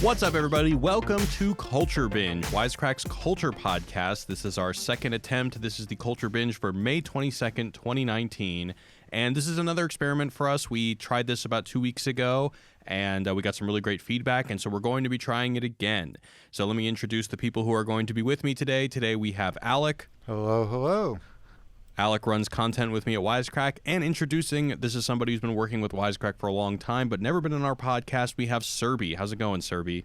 What's up, everybody? Welcome to Culture Binge, Wisecrack's culture podcast. This is our second attempt. This is the Culture Binge for May 22nd, 2019. And this is another experiment for us. We tried this about 2 weeks ago, and we got some really great feedback, and so we're going to be trying it again. So let me introduce the people who are going to be with me today. Today we have Alec. Hello, hello. Alec runs content with me at Wisecrack, and introducing, this is somebody who's been working with Wisecrack for a long time, but never been on our podcast. We have Serby. How's it going, Serby?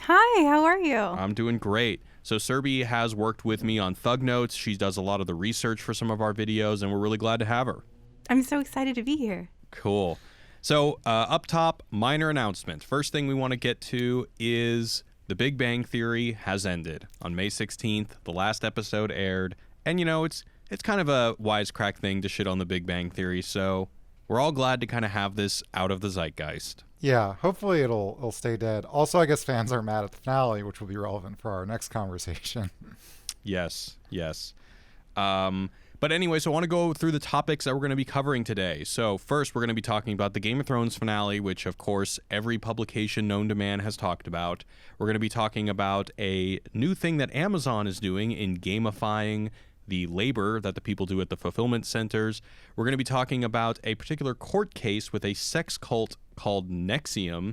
Hi, how are you? I'm doing great. So Serby has worked with me on Thug Notes. She does a lot of the research for some of our videos, and we're really glad to have her. I'm so excited to be here. Cool. So up top, minor announcement. First thing we want to get to is The Big Bang Theory has ended. On May 16th, the last episode aired, and you know, it's kind of a Wisecrack thing to shit on The Big Bang Theory, so we're all glad to kind of have this out of the zeitgeist. Yeah, hopefully it'll stay dead. Also, I guess fans aren't mad at the finale, which will be relevant for our next conversation. Yes. But anyway, so I want to go through the topics that we're going to be covering today. So first, we're going to be talking about the Game of Thrones finale, which, of course, every publication known to man has talked about. We're going to be talking about a new thing that Amazon is doing in gamifying the labor that the people do at the fulfillment centers. We're going to be talking about a particular court case with a sex cult called NXIVM.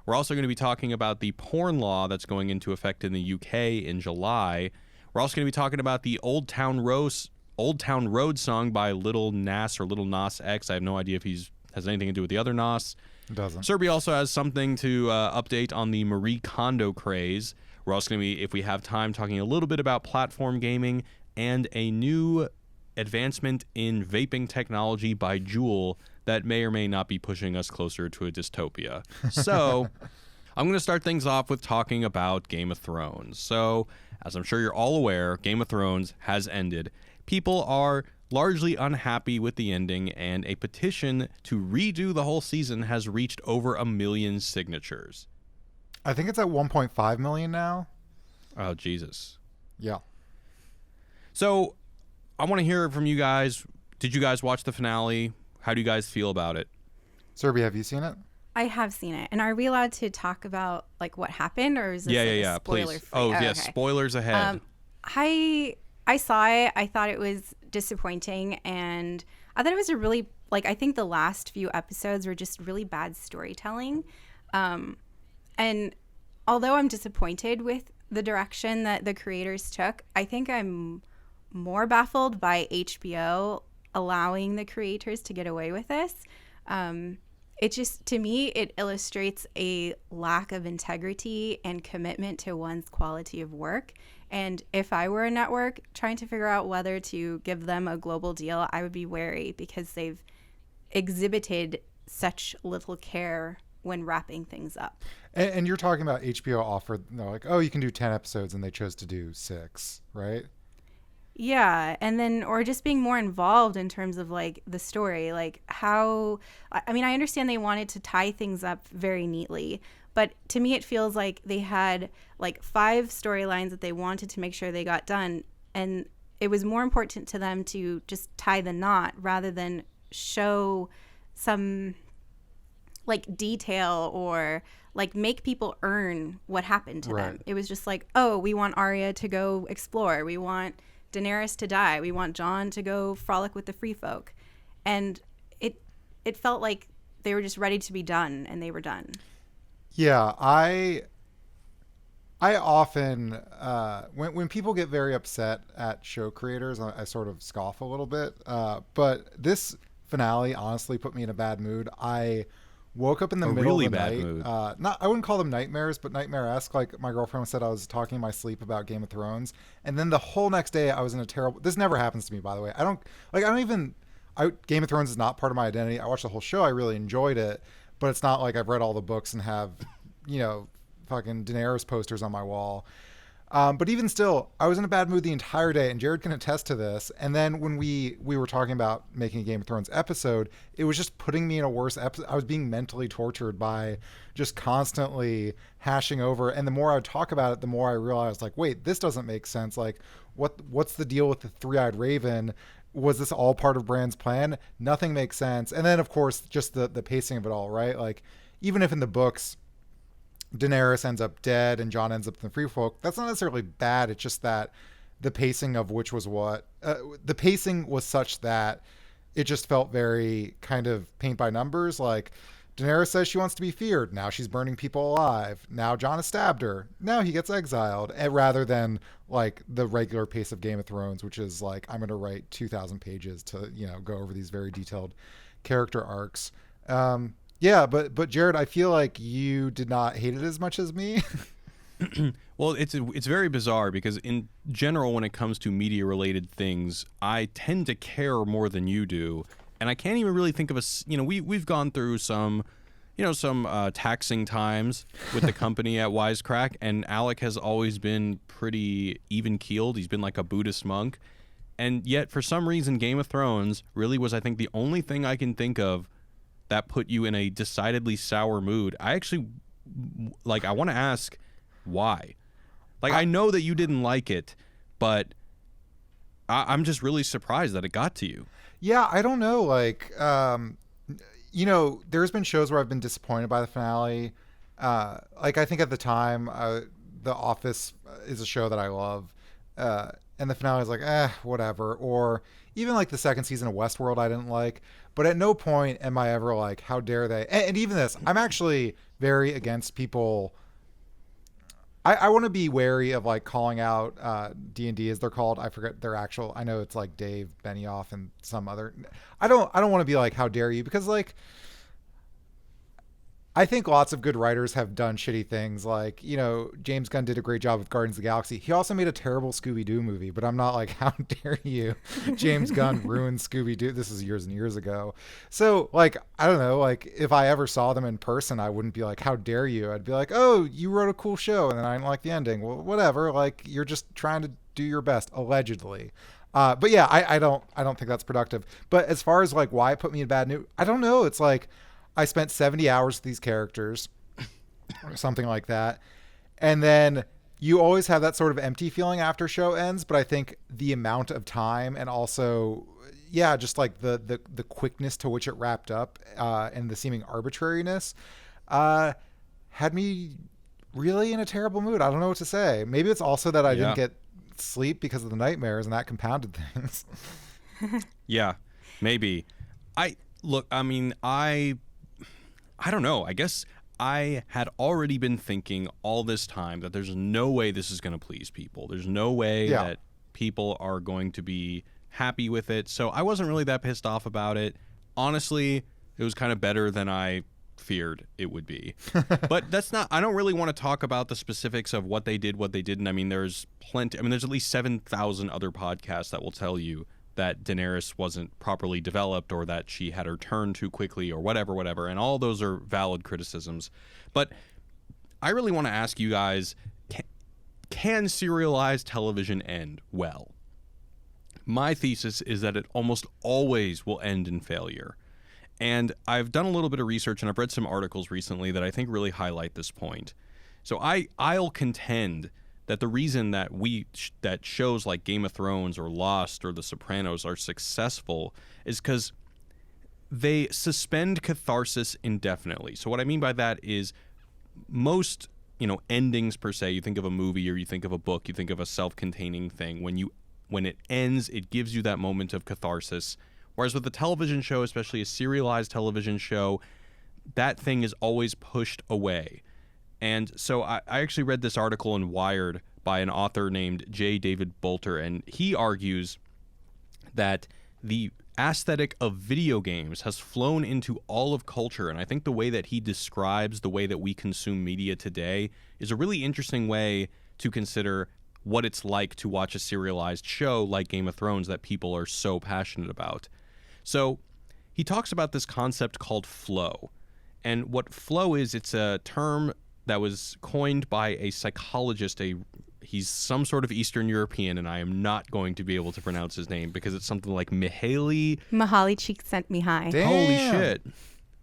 We're also going to be talking about the porn law that's going into effect in the UK in July. We're also going to be talking about the Old Town Road song by Lil Nas X. I have no idea if has anything to do with the other Nas. It doesn't. Serby also has something to update on the Marie Kondo craze. We're also going to be, if we have time, talking a little bit about platform gaming and a new advancement in vaping technology by Juul that may or may not be pushing us closer to a dystopia. So I'm going to start things off with talking about Game of Thrones. So, as I'm sure you're all aware, Game of Thrones has ended. People are largely unhappy with the ending, and a petition to redo the whole season has reached over 1 million signatures. I think it's at 1.5 million now. Oh, Jesus. Yeah. So I want to hear from you guys. Did you guys watch the finale? How do you guys feel about it? Serby, have you seen it? I have seen it. And are we allowed to talk about like what happened, or is this Yeah, spoiler please. free? Oh, yes, okay. Spoilers ahead. I saw it. I thought it was disappointing, and I thought it was a really, I think the last few episodes were just really bad storytelling. And although I'm disappointed with the direction that the creators took, I think I'm more baffled by HBO allowing the creators to get away with this. It just, to me, it illustrates a lack of integrity and commitment to one's quality of work. And if I were a network trying to figure out whether to give them a global deal, I would be wary because they've exhibited such little care when wrapping things up. And you're talking about HBO offered, like, oh, you can do 10 episodes, and they chose to do 6, right? Yeah, and then, or just being more involved in terms of the story, how, I mean, I understand they wanted to tie things up very neatly, but to me it feels like they had 5 storylines that they wanted to make sure they got done, and it was more important to them to just tie the knot rather than show some detail or make people earn what happened to them. It was just oh, we want Arya to go explore, we want Daenerys to die, we want Jon to go frolic with the free folk, and it felt like they were just ready to be done, and they were done. Yeah, I often when people get very upset at show creators, I sort of scoff a little bit, but this finale honestly put me in a bad mood. I woke up in the middle really of the bad night. Mood. I wouldn't call them nightmares, but nightmare-esque. My girlfriend said I was talking in my sleep about Game of Thrones, and then the whole next day I was in a terrible. This never happens to me, by the way. Game of Thrones is not part of my identity. I watched the whole show. I really enjoyed it, but it's not like I've read all the books and have, fucking Daenerys posters on my wall. But even still, I was in a bad mood the entire day, and Jared can attest to this. And then when we were talking about making a Game of Thrones episode, it was just putting me in a worse episode. I was being mentally tortured by just constantly hashing over. And the more I would talk about it, the more I realized, wait, this doesn't make sense. What's the deal with the three-eyed raven? Was this all part of Bran's plan? Nothing makes sense. And then, of course, just the pacing of it all, right? Even if in the books, Daenerys ends up dead and Jon ends up in the Free Folk. That's not necessarily bad. It's just that the pacing of which was what the pacing was such that it just felt very kind of paint by numbers. Like Daenerys says she wants to be feared. Now she's burning people alive. Now Jon has stabbed her. Now he gets exiled. Rather than like the regular pace of Game of Thrones, which is like, I'm going to write 2,000 pages to, go over these very detailed character arcs. Yeah, but Jared, I feel like you did not hate it as much as me. Well, it's very bizarre because in general, when it comes to media related things, I tend to care more than you do, and I can't even really think of we've gone through some taxing times with the company at Wisecrack, and Alec has always been pretty even keeled. He's been like a Buddhist monk, and yet for some reason, Game of Thrones really was, I think, the only thing I can think of that put you in a decidedly sour mood. I actually I want to ask why. I know that you didn't like it, but I'm just really surprised that it got to you. Yeah, I don't know. There's been shows where I've been disappointed by the finale. I think at the time, The Office is a show that I love. And the finale is like, whatever. Or even like the second season of Westworld I didn't like. But at no point am I ever like, how dare they? And even this, I'm actually very against people. I want to be wary of like calling out D&D as they're called. I forget their actual. I know it's like Dave Benioff and some other. I don't want to be like, how dare you? Because like, I think lots of good writers have done shitty things. Like, James Gunn did a great job with Guardians of the Galaxy. He also made a terrible Scooby-Doo movie, but I'm not like, how dare you? James Gunn ruined Scooby-Doo. This is years and years ago. So like, I don't know, like if I ever saw them in person, I wouldn't be like, how dare you? I'd be like, oh, you wrote a cool show and then I didn't like the ending. Well, whatever. Like you're just trying to do your best, allegedly. But yeah, I don't think that's productive. But as far as like why it put me in bad mood, I don't know. It's like, I spent 70 hours with these characters or something like that. And then you always have that sort of empty feeling after show ends. But I think the amount of time and also, just like the quickness to which it wrapped up and the seeming arbitrariness had me really in a terrible mood. I don't know what to say. Maybe it's also that I didn't get sleep because of the nightmares and that compounded things. Yeah, maybe. I don't know. I guess I had already been thinking all this time that there's no way this is going to please people. There's no way that people are going to be happy with it. So I wasn't really that pissed off about it. Honestly, it was kind of better than I feared it would be. But I don't really want to talk about the specifics of what they did, what they didn't. I mean, there's at least 7,000 other podcasts that will tell you that Daenerys wasn't properly developed or that she had her turn too quickly or whatever, and all those are valid criticisms. But I really want to ask you guys, can serialized television end well? My thesis is that it almost always will end in failure. And I've done a little bit of research and I've read some articles recently that I think really highlight this point. So I'll contend that the reason that that shows like Game of Thrones or Lost or The Sopranos are successful is because they suspend catharsis indefinitely. So what I mean by that is most, endings per se, you think of a movie or you think of a book, you think of a self-containing thing. When it ends, it gives you that moment of catharsis. Whereas with a television show, especially a serialized television show, that thing is always pushed away. And so I actually read this article in Wired by an author named J. David Bolter, and he argues that the aesthetic of video games has flown into all of culture. And I think the way that he describes the way that we consume media today is a really interesting way to consider what it's like to watch a serialized show like Game of Thrones that people are so passionate about. So he talks about this concept called flow. And what flow is, it's a term that was coined by a psychologist. He's some sort of Eastern European, and I am not going to be able to pronounce his name because it's something like Mihaly Csikszentmihalyi. Damn. Holy shit.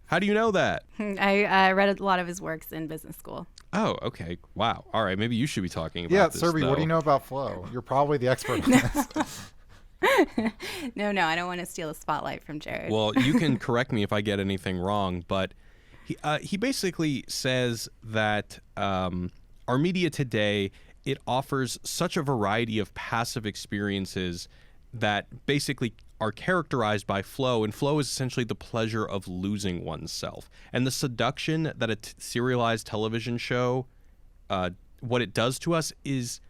How do you know that? I read a lot of his works in business school. Oh, okay. Wow. All right. Maybe you should be talking about this. Yeah, Serby, what do you know about flow? You're probably the expert on this. No, I don't want to steal the spotlight from Jared. Well, you can correct me if I get anything wrong, but He basically says that our media today, it offers such a variety of passive experiences that basically are characterized by flow, and flow is essentially the pleasure of losing oneself. And the seduction that a serialized television show, what it does to us is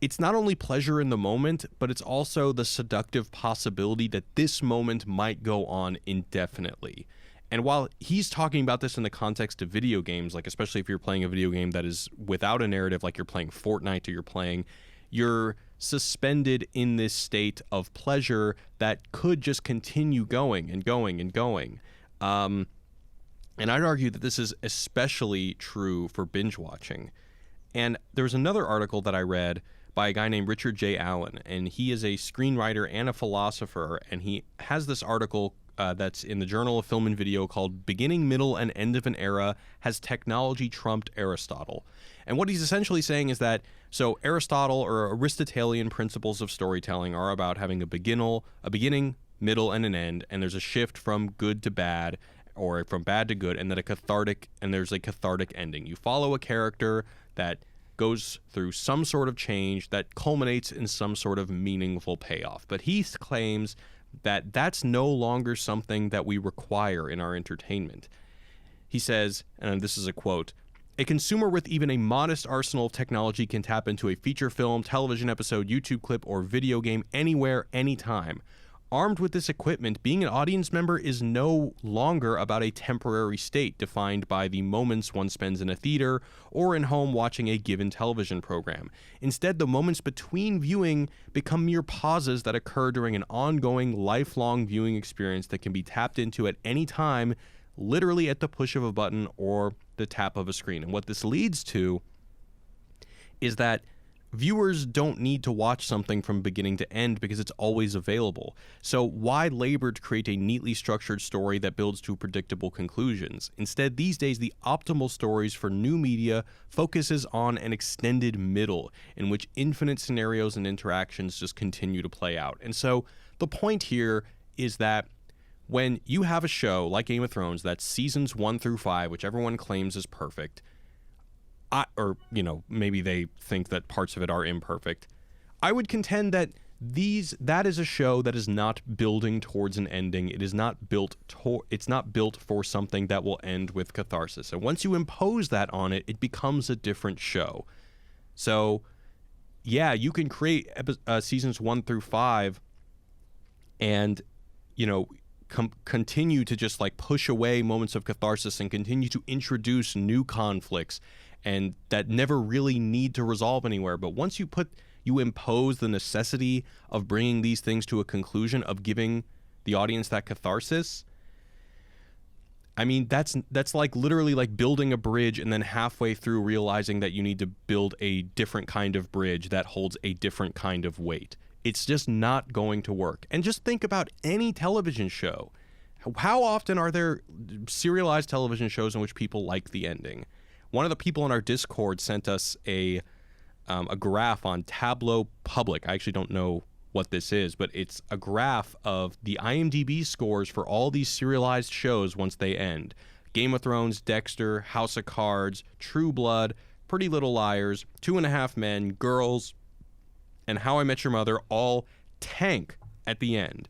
it's not only pleasure in the moment, but it's also the seductive possibility that this moment might go on indefinitely. And while he's talking about this in the context of video games, like especially if you're playing a video game that is without a narrative, like you're playing Fortnite or you're suspended in this state of pleasure that could just continue going and going and going. And I'd argue that this is especially true for binge watching. And there was another article that I read by a guy named Richard J. Allen, and he is a screenwriter and a philosopher, and he has this article that's in the Journal of Film and Video called Beginning, Middle, and End of an Era, Has Technology Trumped Aristotle? And what he's essentially saying is that, so Aristotle or Aristotelian principles of storytelling are about having a beginning, middle, and an end, and there's a shift from good to bad, or from bad to good, and then there's a cathartic ending. You follow a character that goes through some sort of change that culminates in some sort of meaningful payoff. But he claims that that's no longer something that we require in our entertainment. He says, and this is a quote, "A consumer with even a modest arsenal of technology can tap into a feature film, television episode, YouTube clip, or video game anywhere, anytime. Armed with this equipment, being an audience member is no longer about a temporary state defined by the moments one spends in a theater or in home watching a given television program. Instead, the moments between viewing become mere pauses that occur during an ongoing, lifelong viewing experience that can be tapped into at any time, literally at the push of a button or the tap of a screen." And what this leads to is that viewers don't need to watch something from beginning to end because it's always available. So why labor to create a neatly structured story that builds to predictable conclusions? Instead, these days, the optimal stories for new media focuses on an extended middle in which infinite scenarios and interactions just continue to play out. And so the point here is that when you have a show like Game of Thrones that's seasons 1 through 5, which everyone claims is perfect, maybe they think that parts of it are imperfect, I would contend that that is a show that is not building towards an ending. It is not built it's not built for something that will end with catharsis. And once you impose that on it, it becomes a different show. So, yeah, you can create seasons 1 through 5 and, continue to just like push away moments of catharsis and continue to introduce new conflicts and that never really need to resolve anywhere. But once you impose the necessity of bringing these things to a conclusion, of giving the audience that catharsis, I mean, that's like literally like building a bridge and then halfway through realizing that you need to build a different kind of bridge that holds a different kind of weight. It's just not going to work. And just think about any television show. How often are there serialized television shows in which people like the ending? One of the people in our Discord sent us a graph on Tableau Public. I actually don't know what this is, but it's a graph of the IMDb scores for all these serialized shows once they end. Game of Thrones, Dexter, House of Cards, True Blood, Pretty Little Liars, 2.5 Men, Girls, and How I Met Your Mother all tank at the end.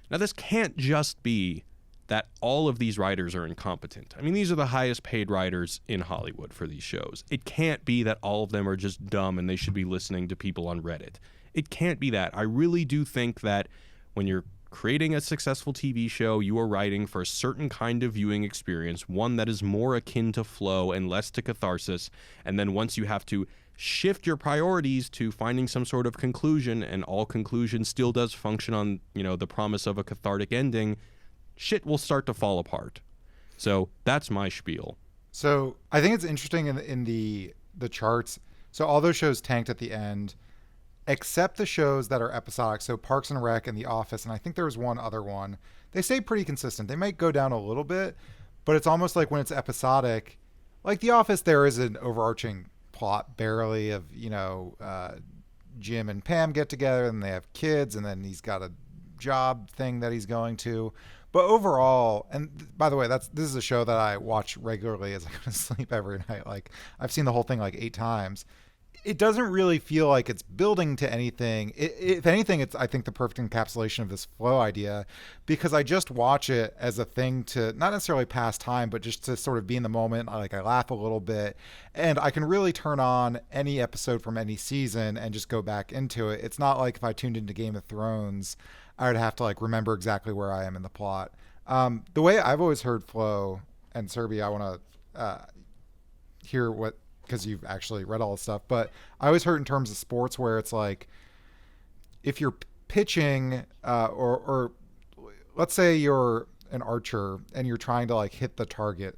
Now, this can't just be that all of these writers are incompetent. I mean, these are the highest paid writers in Hollywood for these shows. It can't be that all of them are just dumb and they should be listening to people on Reddit. It can't be that. I really do think that when you're creating a successful TV show, you are writing for a certain kind of viewing experience, one that is more akin to flow and less to catharsis. And then once you have to shift your priorities to finding some sort of conclusion, and all conclusion still does function on, the promise of a cathartic ending, shit will start to fall apart. So that's my spiel. So I think it's interesting in the charts. So all those shows tanked at the end, except the shows that are episodic. So Parks and Rec and The Office, and I think there was one other one. They stay pretty consistent. They might go down a little bit, but it's almost like when it's episodic, like The Office, there is an overarching plot barely of, Jim and Pam get together and they have kids, and then he's got a job thing that he's going to. But overall, and by the way, this is a show that I watch regularly as I go to sleep every night. Like I've seen the whole thing like 8 times. It doesn't really feel like it's building to anything. If anything, it's, I think, the perfect encapsulation of this flow idea, because I just watch it as a thing to not necessarily pass time, but just to sort of be in the moment. Like I laugh a little bit, and I can really turn on any episode from any season and just go back into it. It's not like if I tuned into Game of Thrones, I would have to like remember exactly where I am in the plot. The way I've always heard flow, and Serby, I want to hear what, because you've actually read all this stuff, but I always heard in terms of sports where it's like, if you're pitching, or let's say you're an archer and you're trying to like hit the target.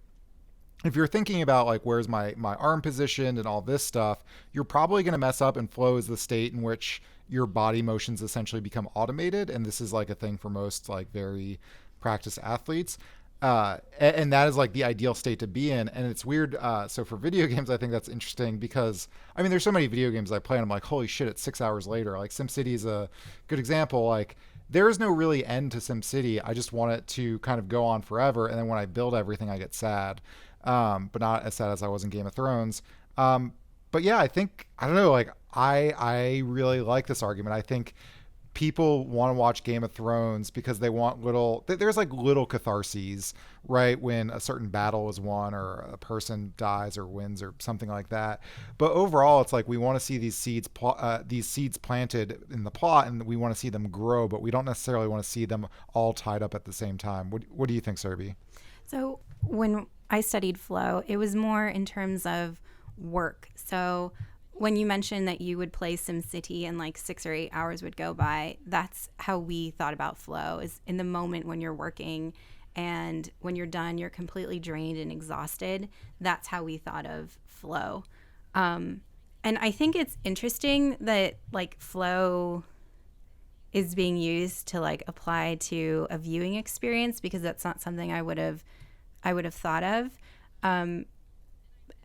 If you're thinking about like, where's my arm positioned and all this stuff, you're probably going to mess up, and flow is the state in which your body motions essentially become automated. And this is like a thing for most like very practiced athletes. And that is like the ideal state to be in. And it's weird. So for video games, I think that's interesting because, I mean, there's so many video games I play and I'm like, holy shit, it's 6 hours later. Like SimCity is a good example. Like there is no really end to SimCity. I just want it to kind of go on forever. And then when I build everything, I get sad. But not as sad as I was in Game of Thrones. But yeah, I think, I don't know, like I really like this argument. I think people want to watch Game of Thrones because they want there's like little catharses, right? When a certain battle is won or a person dies or wins or something like that. But overall, it's like we want to see these seeds planted in the plot, and we want to see them grow, but we don't necessarily want to see them all tied up at the same time. What do you think, Serby? So when I studied flow, it was more in terms of work. So when you mentioned that you would play SimCity and like 6 or 8 hours would go by, that's how we thought about flow, is in the moment when you're working, and when you're done, you're completely drained and exhausted. That's how we thought of flow. And I think it's interesting that like flow is being used to like apply to a viewing experience, because that's not something I would have thought of.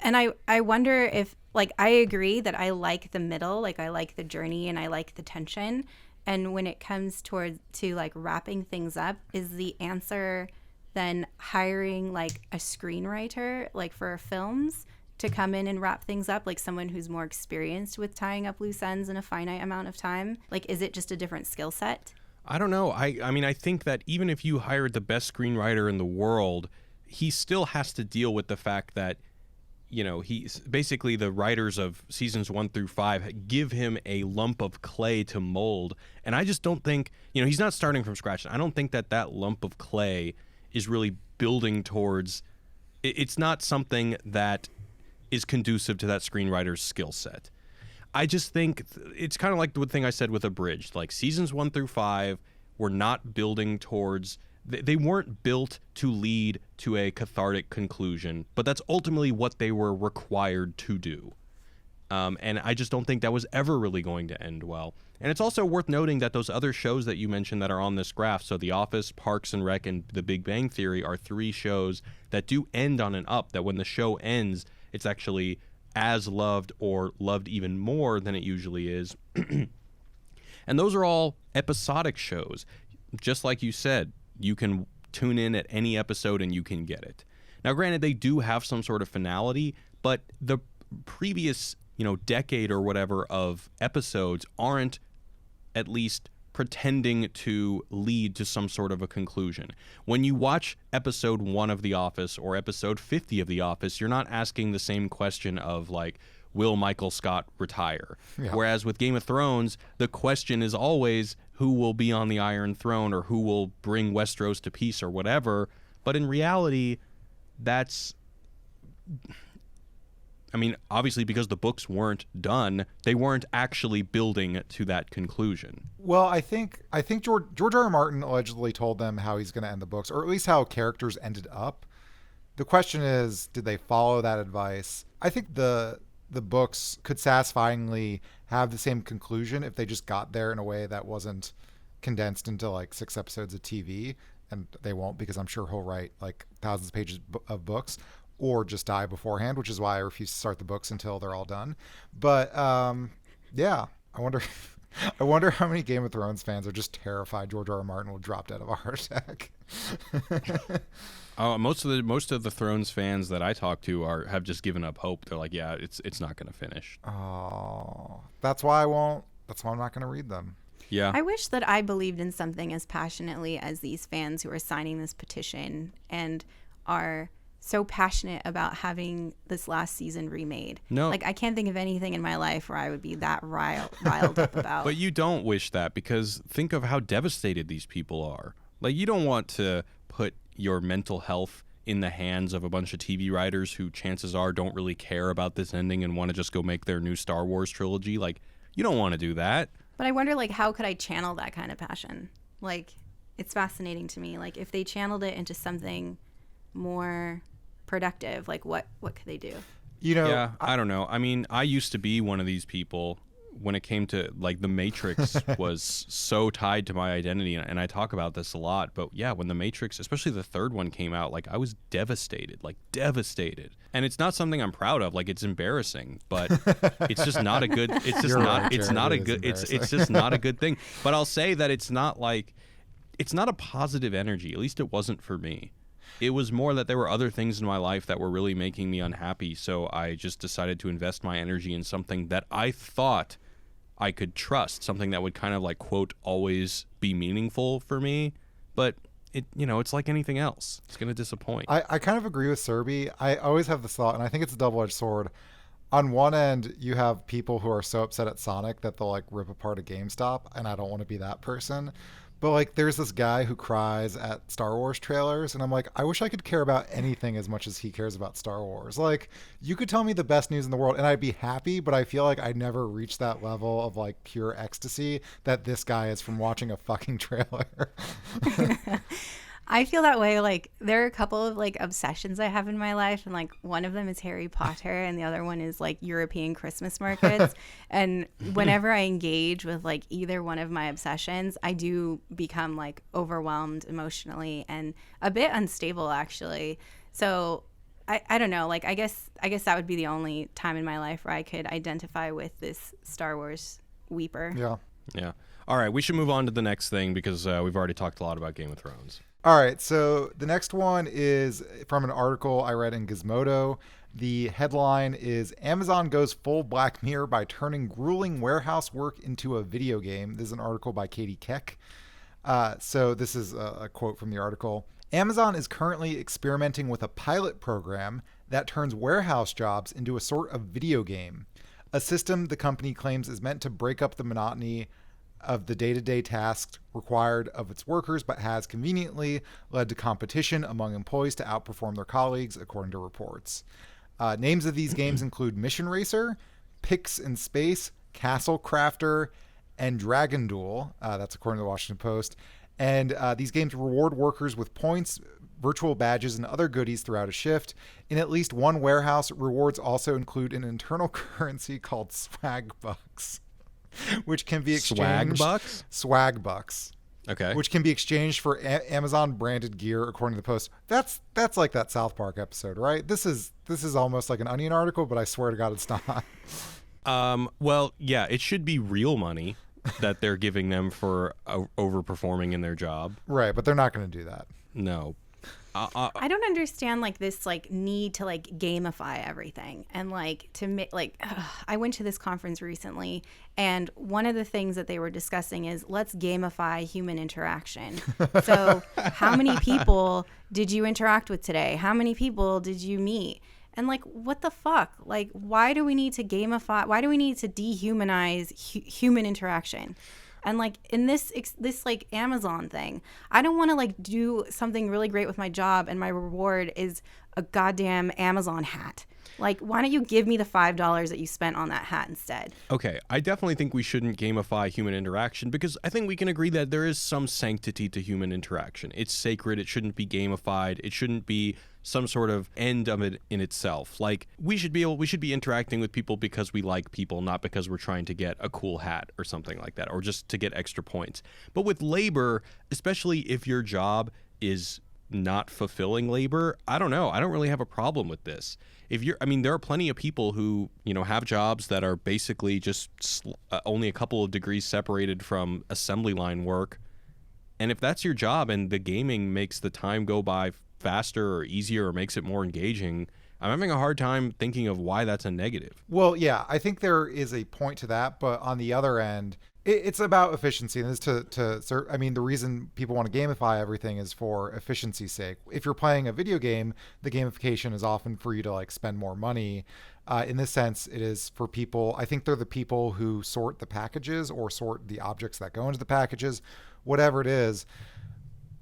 And I wonder if, like, I agree that I like the middle, like I like the journey and I like the tension. And when it comes to like wrapping things up, is the answer then hiring like a screenwriter, like for films, to come in and wrap things up, like someone who's more experienced with tying up loose ends in a finite amount of time? Like, is it just a different skill set? I don't know. I mean, I think that even if you hired the best screenwriter in the world, he still has to deal with the fact that, you know, he's basically, the writers of seasons 1 through 5 give him a lump of clay to mold. And I just don't think, you know, he's not starting from scratch. I don't think that lump of clay is really building towards, it's not something that is conducive to that screenwriter's skill set. I just think it's kind of like the thing I said with Abridged. Like seasons 1 through 5 were not building towards, they weren't built to lead to a cathartic conclusion, but that's ultimately what they were required to do. And I just don't think that was ever really going to end well. And it's also worth noting that those other shows that you mentioned that are on this graph, so The Office, Parks and Rec, and The Big Bang Theory, are 3 shows that do end on an up, that when the show ends, it's actually as loved or loved even more than it usually is. And those are all episodic shows. Just like you said, you can tune in at any episode and you can get it. Now, granted, they do have some sort of finality, but the previous, decade or whatever of episodes aren't at least pretending to lead to some sort of a conclusion. When you watch episode 1 of The Office or episode 50 of The Office, you're not asking the same question of like, will Michael Scott retire? Yeah. Whereas with Game of Thrones, the question is always who will be on the Iron Throne or who will bring Westeros to peace or whatever. But in reality, that's, obviously because the books weren't done, they weren't actually building to that conclusion. Well, I think George R.R. Martin allegedly told them how he's going to end the books, or at least how characters ended up. The question is, did they follow that advice? I think the books could satisfyingly have the same conclusion if they just got there in a way that wasn't condensed into like 6 episodes of TV, and they won't, because I'm sure he'll write like thousands of pages of books, or just die beforehand, which is why I refuse to start the books until they're all done. But yeah, I wonder how many Game of Thrones fans are just terrified George R.R. Martin will drop dead of a heart attack. Most of the Thrones fans that I talk to have just given up hope. They're like, yeah, it's not going to finish. Oh, that's why I'm not going to read them. Yeah. I wish that I believed in something as passionately as these fans who are signing this petition and are so passionate about having this last season remade. No. Like, I can't think of anything in my life where I would be that riled up about. But you don't wish that, because think of how devastated these people are. Like, you don't want to put your mental health in the hands of a bunch of TV writers who chances are don't really care about this ending and want to just go make their new Star Wars trilogy. Like, you don't want to do that. But I wonder, like, how could I channel that kind of passion? Like, it's fascinating to me. Like, if they channeled it into something more productive, like, what could they do? Yeah, I don't know. I mean, I used to be one of these people when it came to, like, The Matrix was so tied to my identity, and I talk about this a lot. But yeah, when The Matrix, especially the third one, came out, like, I was devastated. And it's not something I'm proud of. Like, it's embarrassing, but it's just not a good. It's just not. It's not a good. It's just not a good thing. But I'll say that it's not a positive energy. At least it wasn't for me. It was more that there were other things in my life that were really making me unhappy. So I just decided to invest my energy in something that I thought I could trust, something that would kind of, like, quote, always be meaningful for me. But it's like anything else. It's going to disappoint. I kind of agree with Serby. I always have this thought, and I think it's a double-edged sword. On one end, you have people who are so upset at Sonic that they'll, like, rip apart a GameStop, and I don't want to be that person. But, like, there's this guy who cries at Star Wars trailers, and I'm like, I wish I could care about anything as much as he cares about Star Wars. Like, you could tell me the best news in the world, and I'd be happy, but I feel like I never reached that level of, like, pure ecstasy that this guy is from watching a fucking trailer. I feel that way. Like, there are a couple of, like, obsessions I have in my life, and, like, one of them is Harry Potter, and the other one is, like, European Christmas markets. And whenever I engage with, like, either one of my obsessions, I do become, like, overwhelmed emotionally and a bit unstable, actually. So I don't know. Like, I guess that would be the only time in my life where I could identify with this Star Wars weeper. Yeah. All right, we should move on to the next thing, because we've already talked a lot about Game of Thrones. All right, so the next one is from an article I read in Gizmodo. The headline is Amazon goes full Black Mirror by turning grueling warehouse work into a video game. This is an article by Katie Keck. So this is a quote from the article. Amazon is currently experimenting with a pilot program that turns warehouse jobs into a sort of video game. A system the company claims is meant to break up the monotony of the day-to-day tasks required of its workers, but has conveniently led to competition among employees to outperform their colleagues, according to reports. Names of these games include Mission Racer, Pix in Space, Castle Crafter, and Dragon Duel. That's according to the Washington Post. And these games reward workers with points, virtual badges, and other goodies throughout a shift. In at least one warehouse, rewards also include an internal currency called swag bucks, which can be exchanged. Swag bucks. Okay. Which can be exchanged for Amazon branded gear, according to the Post. That's like that South Park episode, right? This is almost like an Onion article, but I swear to God, it's not. Well, yeah, it should be real money that they're giving them for overperforming in their job. Right, but they're not going to do that. No. I don't understand, like, this, like, need to, like, gamify everything. And, like, I went to this conference recently, and one of the things that they were discussing is, let's gamify human interaction. So how many people did you interact with today? How many people did you meet? And, like, what the fuck? Like, why do we need to gamify? Why do we need to dehumanize human interaction? And, like, in this like Amazon thing, I don't want to, like, do something really great with my job and my reward is a goddamn Amazon hat. Like, why don't you give me the $5 that you spent on that hat instead? Okay, I definitely think we shouldn't gamify human interaction, because I think we can agree that there is some sanctity to human interaction. It's sacred. It shouldn't be gamified. It shouldn't be some sort of end of it in itself. Like, we should be interacting with people because we like people, not because we're trying to get a cool hat or something like that, or just to get extra points. But with labor, especially if your job is not fulfilling labor, I don't know. I don't really have a problem with this. There are plenty of people who, have jobs that are basically just only a couple of degrees separated from assembly line work, And if that's your job and the gaming makes the time go by faster or easier or makes it more engaging, I'm having a hard time thinking of why that's a negative. Well, yeah, I think there is a point to that, but on the other end, it's about efficiency. And this I mean, the reason people want to gamify everything is for efficiency's sake. If you're playing a video game, the gamification is often for you to like spend more money. In this sense, it is for people. I think they're the people who sort the packages or sort the objects that go into the packages, whatever it is.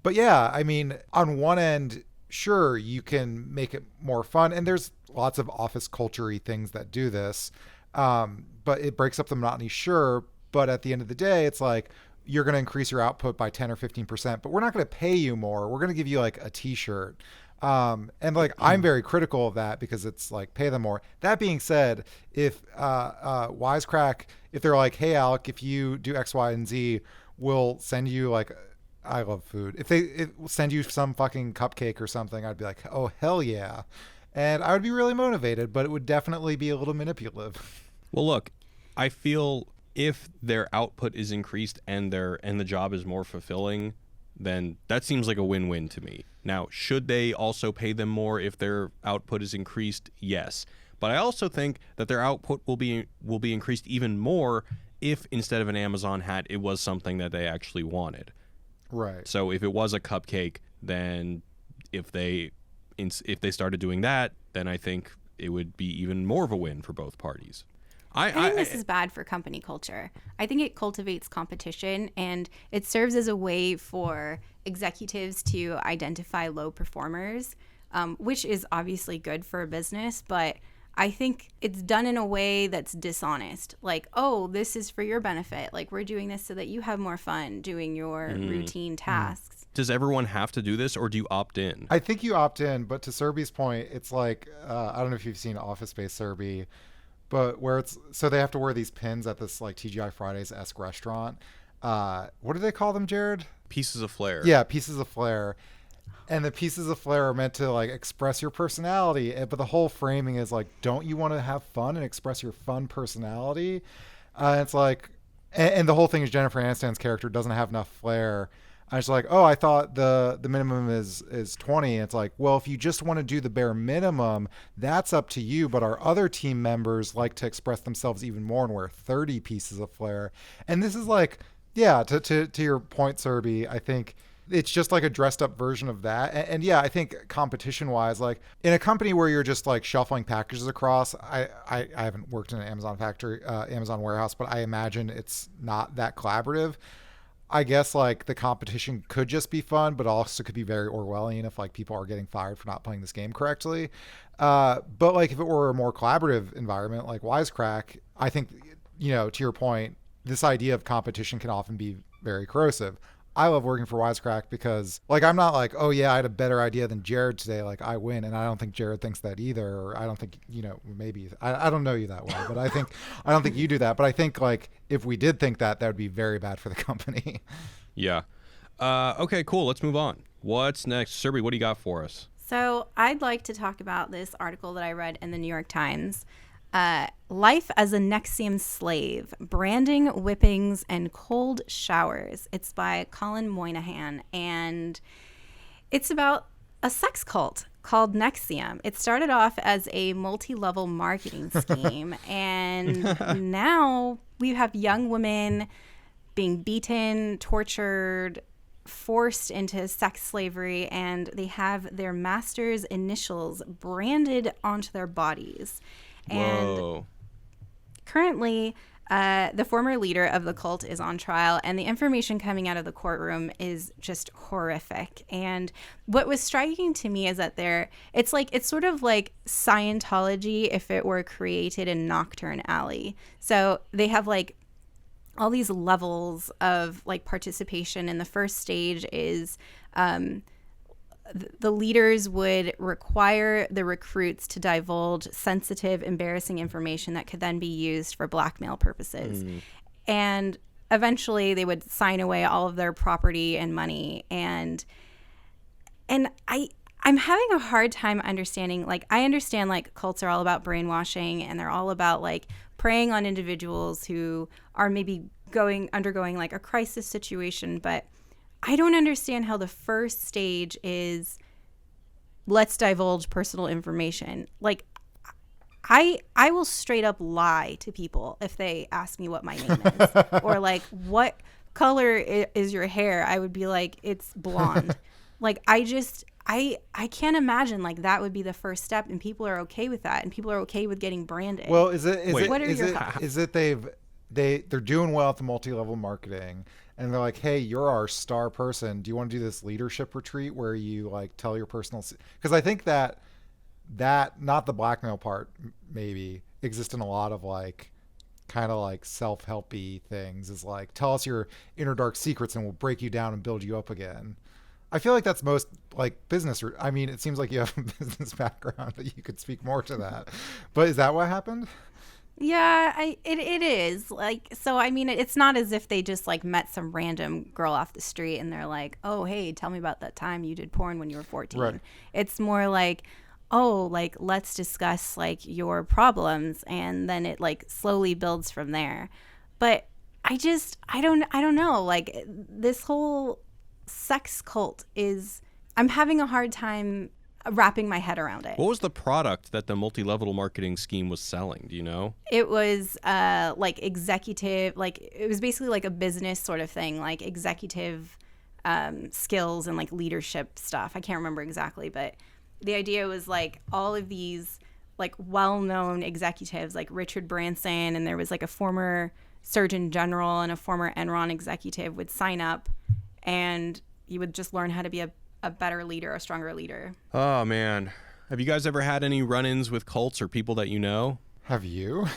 But yeah, I mean, on one end, sure, you can make it more fun. And there's lots of office culture-y things that do this. But it breaks up the monotony, sure. But at the end of the day, it's like, you're going to increase your output by 10 or 15%, but we're not going to pay you more. We're going to give you like a t-shirt. And like, I'm very critical of that because it's like, pay them more. That being said, if Wisecrack, if they're like, hey, Alec, if you do X, Y, and Z, we'll send you like, I love food. If they send you some fucking cupcake or something, I'd be like, oh, hell yeah. And I would be really motivated, but it would definitely be a little manipulative. Well, look, I feel if their output is increased and the job is more fulfilling, then that seems like a win-win to me. Now, should they also pay them more if their output is increased? Yes. But I also think that their output will be increased even more if instead of an Amazon hat, it was something that they actually wanted. Right. So if it was a cupcake, then if they started doing that, then I think it would be even more of a win for both parties. I think this is bad for company culture. I think it cultivates competition, and it serves as a way for executives to identify low performers, which is obviously good for a business, but I think it's done in a way that's dishonest. Like, oh, this is for your benefit. Like, we're doing this so that you have more fun doing your routine tasks. Does everyone have to do this, or do you opt in? I think you opt in, but to Serby's point, it's like, I don't know if you've seen Office Space Serby, but where it's, so they have to wear these pins at this like TGI Fridays-esque restaurant. What do they call them, Jared? Pieces of flair. Yeah, pieces of flair. And the pieces of flair are meant to like express your personality. But the whole framing is like, don't you want to have fun and express your fun personality? It's like, and the whole thing is Jennifer Aniston's character doesn't have enough flair. I was like, oh, I thought the minimum is 20. It's like, well, if you just want to do the bare minimum, that's up to you. But our other team members like to express themselves even more and wear 30 pieces of flair. And this is like, yeah, to your point, Serby, I think it's just like a dressed up version of that. And yeah, I think competition wise, like in a company where you're just like shuffling packages across, I haven't worked in an Amazon factory, Amazon warehouse, but I imagine it's not that collaborative. I guess like the competition could just be fun, but also could be very Orwellian if like people are getting fired for not playing this game correctly. But like if it were a more collaborative environment like Wisecrack, I think, you know, to your point, this idea of competition can often be very corrosive. I love working for Wisecrack because like I'm not like, oh yeah, I had a better idea than Jared today, like I win, and I don't think Jared thinks that either, or I don't think, you know, maybe I don't know you that well, but I don't think you do that, but I think like if we did think that would be very bad for the company. Yeah. Okay, cool. Let's move on. What's next? Serby, what do you got for us? So I'd like to talk about this article that I read in the New York Times. Life as a NXIVM slave, branding, whippings, and cold showers. It's by Colin Moynihan, and it's about a sex cult called NXIVM. It started off as a multi-level marketing scheme, and now we have young women being beaten, tortured, forced into sex slavery, and they have their master's initials branded onto their bodies. Whoa. And currently, the former leader of the cult is on trial, and the information coming out of the courtroom is just horrific. And what was striking to me is that it's sort of like Scientology if it were created in Nocturne Alley. So they have like all these levels of like participation, and the first stage is the leaders would require the recruits to divulge sensitive, embarrassing information that could then be used for blackmail purposes. And eventually they would sign away all of their property and money. And I'm having a hard time understanding, like, I understand like cults are all about brainwashing, and they're all about like preying on individuals who are maybe undergoing like a crisis situation, but I don't understand how the first stage is let's divulge personal information. Like, I will straight up lie to people if they ask me what my name is or like what color is your hair. I would be like, it's blonde. Like, I can't imagine like that would be the first step, and people are okay with that, and people are okay with getting branded. Well, they're doing well at the multi-level marketing, and they're like, hey, you're our star person. Do you want to do this leadership retreat where you like tell your personal? Because I think that not the blackmail part maybe exists in a lot of like kind of like self-helpy things. Is like, tell us your inner dark secrets and we'll break you down and build you up again. I feel like that's most like business. I mean, it seems like you have a business background that you could speak more to that. But is that what happened? Yeah, it is. Like, so I mean, it's not as if they just like met some random girl off the street and they're like, oh, hey, tell me about that time you did porn when you were 14. Right. It's more like, oh, like, let's discuss like your problems, and then it like slowly builds from there. But I don't know. Like, this whole sex cult I'm having a hard time wrapping my head around it. What was the product that the multi-level marketing scheme was selling? Do you know? It was like executive, like it was basically like a business sort of thing, like executive skills and like leadership stuff. I can't remember exactly, but the idea was like all of these like well-known executives like Richard Branson, and there was like a former Surgeon General and a former Enron executive would sign up, and you would just learn how to be a better leader, a stronger leader. Oh, man. Have you guys ever had any run-ins with cults or people that you know? Have you?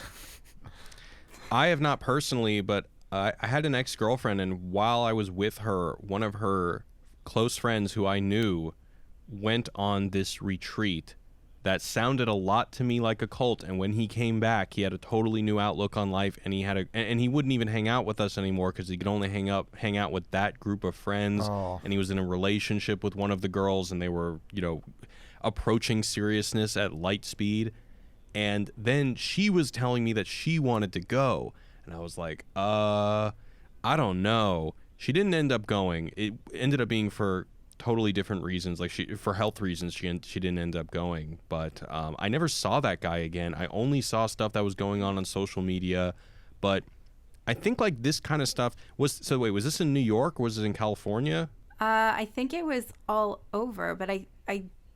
I have not personally, but I had an ex-girlfriend, and while I was with her, one of her close friends who I knew went on this retreat that sounded a lot to me like a cult, and when he came back, he had a totally new outlook on life, and he wouldn't even hang out with us anymore because he could only hang out with that group of friends. And he was in a relationship with one of the girls, and they were, approaching seriousness at light speed. And then she was telling me that she wanted to go, and I was like, I don't know. She didn't end up going. It ended up being for totally different reasons, like for health reasons she didn't end up going. But I never saw that guy again. I only saw stuff that was going on social media. But I think like this kind of stuff was this in New York or was it in California? I think it was all over, but I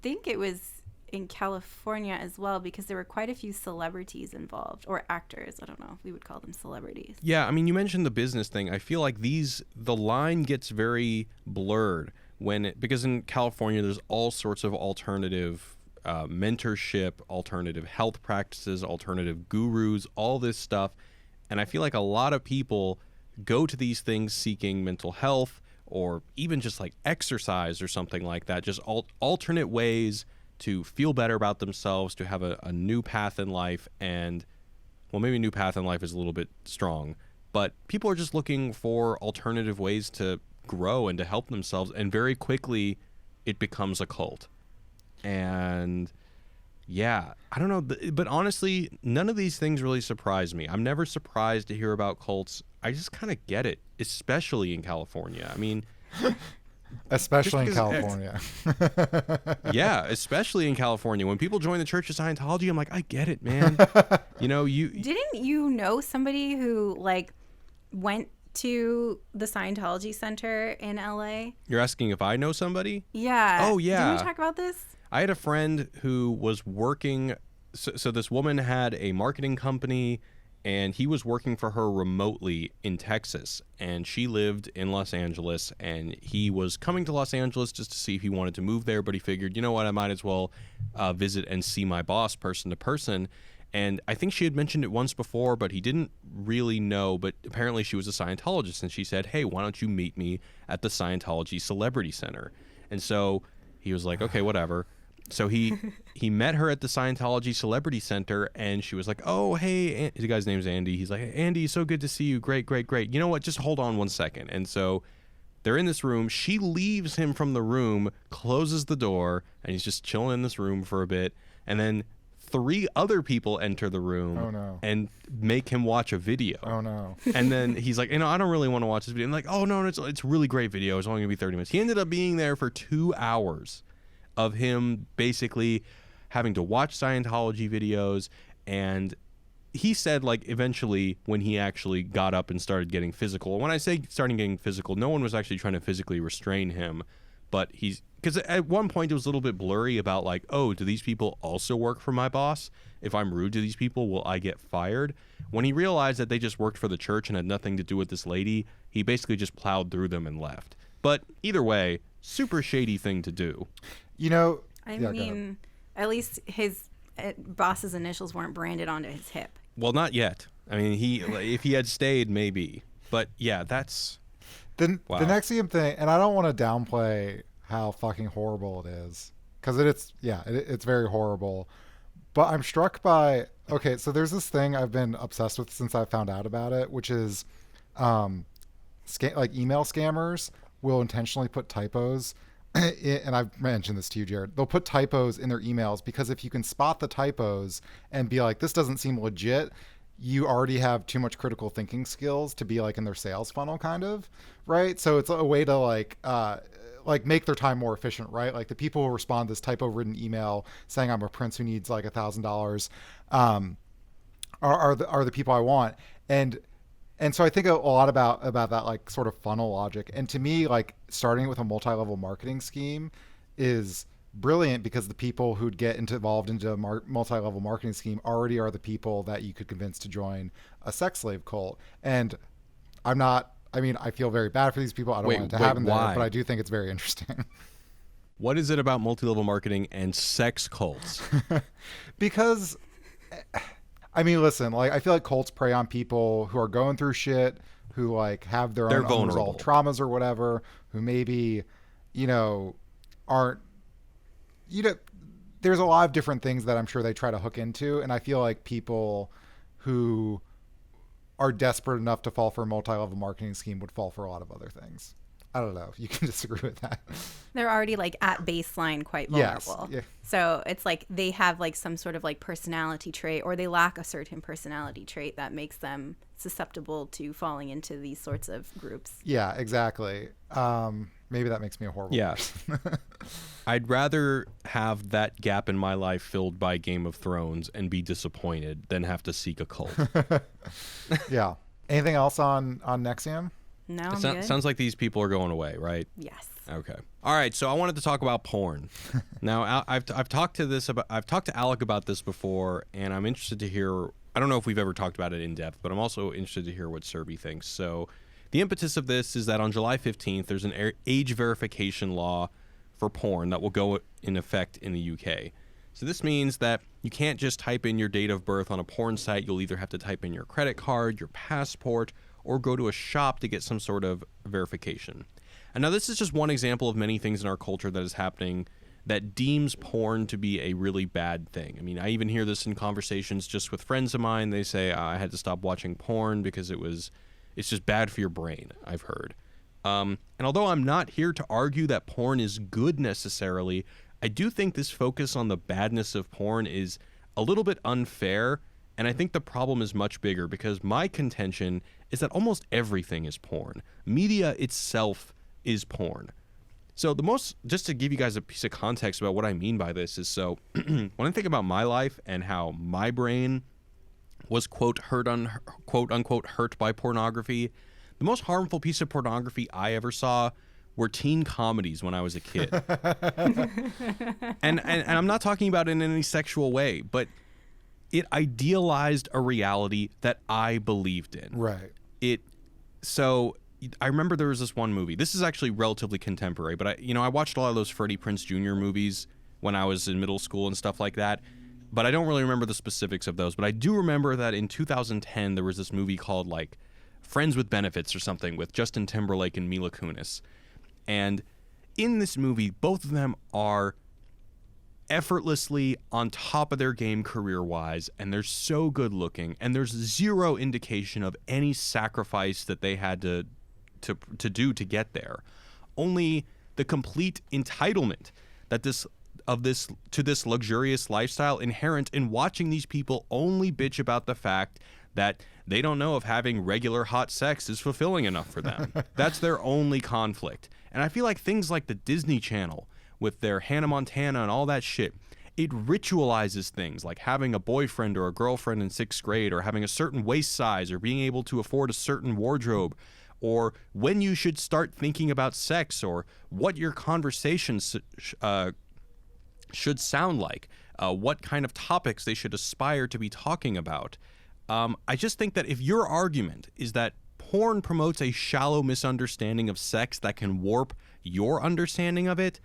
think it was in California as well, because there were quite a few celebrities involved, or actors. I don't know if we would call them celebrities. Yeah, I mean, you mentioned the business thing. I feel like the line gets very blurred because in California there's all sorts of alternative mentorship, alternative health practices, alternative gurus, all this stuff. And I feel like a lot of people go to these things seeking mental health or even just like exercise or something like that, just alternate ways to feel better about themselves, to have a new path in life. And, well, maybe new path in life is a little bit strong, but people are just looking for alternative ways to grow and to help themselves, and very quickly it becomes a cult. And yeah, I don't know, but honestly, none of these things really surprise me. I'm never surprised to hear about cults. I just kind of get it, especially in California. I mean, especially in California. Yeah, especially in California. When people join the Church of Scientology, I'm like, I get it, man. Didn't you know somebody who like went to the Scientology Center in LA? You're asking if I know somebody? Yeah. Oh, yeah. Didn't we talk about this? I had a friend who was working. So this woman had a marketing company, and he was working for her remotely in Texas, and she lived in Los Angeles, and he was coming to Los Angeles just to see if he wanted to move there, but he figured, you know what, I might as well visit and see my boss person to person. And I think she had mentioned it once before, but he didn't really know. But apparently she was a Scientologist, and she said, hey, why don't you meet me at the Scientology Celebrity Center? And so he was like, okay, whatever. So he met her at the Scientology Celebrity Center, and she was like, oh, hey, the guy's name's Andy. He's like, hey, Andy, so good to see you. Great, great, great. You know what? Just hold on one second. And so they're in this room. She leaves him from the room, closes the door, and he's just chilling in this room for a bit. And then 3 other people enter the room Oh, no. and make him watch a video. Oh no. And then he's like, I don't really want to watch this video. And like, oh no, it's a really great video. It's only gonna be 30 minutes. He ended up being there for 2 hours of him basically having to watch Scientology videos. And he said, like, eventually when he actually got up and started getting physical, when I say starting getting physical, no one was actually trying to physically restrain him, but because at one point it was a little bit blurry about like, oh, do these people also work for my boss? If I'm rude to these people, will I get fired? When he realized that they just worked for the church and had nothing to do with this lady, he basically just plowed through them and left. But either way, super shady thing to do. You know, I yeah, mean, at least his boss's initials weren't branded onto his hip. Well, not yet. I mean, if he had stayed, maybe. But yeah, that's... The Wow. NXIVM thing, and I don't want to downplay how fucking horrible it is, because it's very horrible. But I'm struck by, okay, so there's this thing I've been obsessed with since I found out about it, which is like email scammers will intentionally put typos and I've mentioned this to you, Jared. They'll put typos in their emails because if you can spot the typos and be like, this doesn't seem legit, you already have too much critical thinking skills to be like in their sales funnel, kind of, right? So it's a way to like make their time more efficient, right? Like the people who respond to this typo-ridden email saying I'm a prince who needs like $1,000 are the people I want, and so I think a lot about that like sort of funnel logic. And to me, like starting with a multi-level marketing scheme is brilliant because the people who'd get involved into a multi-level marketing scheme already are the people that you could convince to join a sex slave cult. And I feel very bad for these people. I don't want it to happen there, but I do think it's very interesting. What is it about multi-level marketing and sex cults? Because, I mean, listen, like I feel like cults prey on people who are going through shit, who like have their own unresolved traumas or whatever, who maybe, aren't, there's a lot of different things that I'm sure they try to hook into. And I feel like people who are desperate enough to fall for a multi-level marketing scheme would fall for a lot of other things. I don't know. You can disagree with that. They're already like at baseline quite vulnerable. Yes. Yeah. So it's like they have like some sort of like personality trait, or they lack a certain personality trait that makes them susceptible to falling into these sorts of groups. Yeah, exactly. Maybe that makes me a horrible person. I'd rather have that gap in my life filled by Game of Thrones and be disappointed than have to seek a cult. Yeah. Anything else on NXIVM? No, I'm good. Sounds like these people are going away, right? Yes. Okay. All right. So I wanted to talk about porn. Now, I've talked to Alec about this before, and I'm interested to hear. I don't know if we've ever talked about it in depth, but I'm also interested to hear what Serby thinks. So, the impetus of this is that on July 15th, there's an age verification law for porn that will go in effect in the UK. So this means that you can't just type in your date of birth on a porn site. You'll either have to type in your credit card, your passport, or go to a shop to get some sort of verification. And now this is just one example of many things in our culture that is happening that deems porn to be a really bad thing. I mean, I even hear this in conversations just with friends of mine. They say, I had to stop watching porn because it's just bad for your brain, I've heard. And although I'm not here to argue that porn is good necessarily, I do think this focus on the badness of porn is a little bit unfair. And I think the problem is much bigger because my contention is that almost everything is porn. Media itself is porn. So just to give you guys a piece of context about what I mean by this is, so when I think about my life and how my brain was quote unquote hurt by pornography, the most harmful piece of pornography I ever saw were teen comedies when I was a kid. and I'm not talking about it in any sexual way, but it idealized a reality that I believed in. Right. So I remember there was this one movie. This is actually relatively contemporary, but I watched a lot of those Freddie Prinze Jr. movies when I was in middle school and stuff like that. But I don't really remember the specifics of those. But I do remember that in 2010 there was this movie called like Friends with Benefits or something with Justin Timberlake and Mila Kunis. And in this movie, both of them are effortlessly on top of their game career-wise, and they're so good looking, and there's zero indication of any sacrifice that they had to do to get there. Only the complete entitlement that this of this to this luxurious lifestyle inherent in watching these people only bitch about the fact that they don't know if having regular hot sex is fulfilling enough for them. That's their only conflict. And I feel like things like the Disney Channel with their Hannah Montana and all that shit, it ritualizes things like having a boyfriend or a girlfriend in 6th grade, or having a certain waist size, or being able to afford a certain wardrobe, or when you should start thinking about sex, or what your conversations should sound like, what kind of topics they should aspire to be talking about. I just think that if your argument is that porn promotes a shallow misunderstanding of sex that can warp your understanding of it,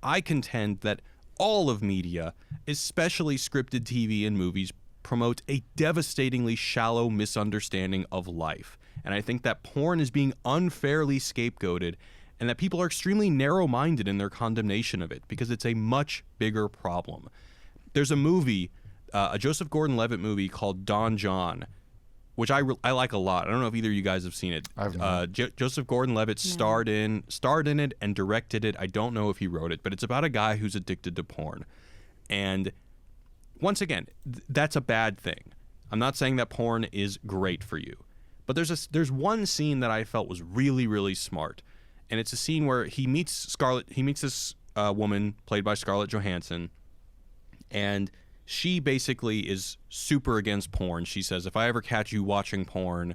I contend that all of media, especially scripted TV and movies, promote a devastatingly shallow misunderstanding of life. And I think that porn is being unfairly scapegoated, and that people are extremely narrow-minded in their condemnation of it because it's a much bigger problem. There's a movie, a Joseph Gordon-Levitt movie called Don John, which I like a lot. I don't know if either of you guys have seen it. I've not. Joseph Gordon-Levitt starred in it and directed it. I don't know if he wrote it, but it's about a guy who's addicted to porn. And once again, that's a bad thing. I'm not saying that porn is great for you, but there's one scene that I felt was really, really smart, and it's a scene where he meets this woman played by Scarlett Johansson, and she basically is super against porn. She says, if I ever catch you watching porn,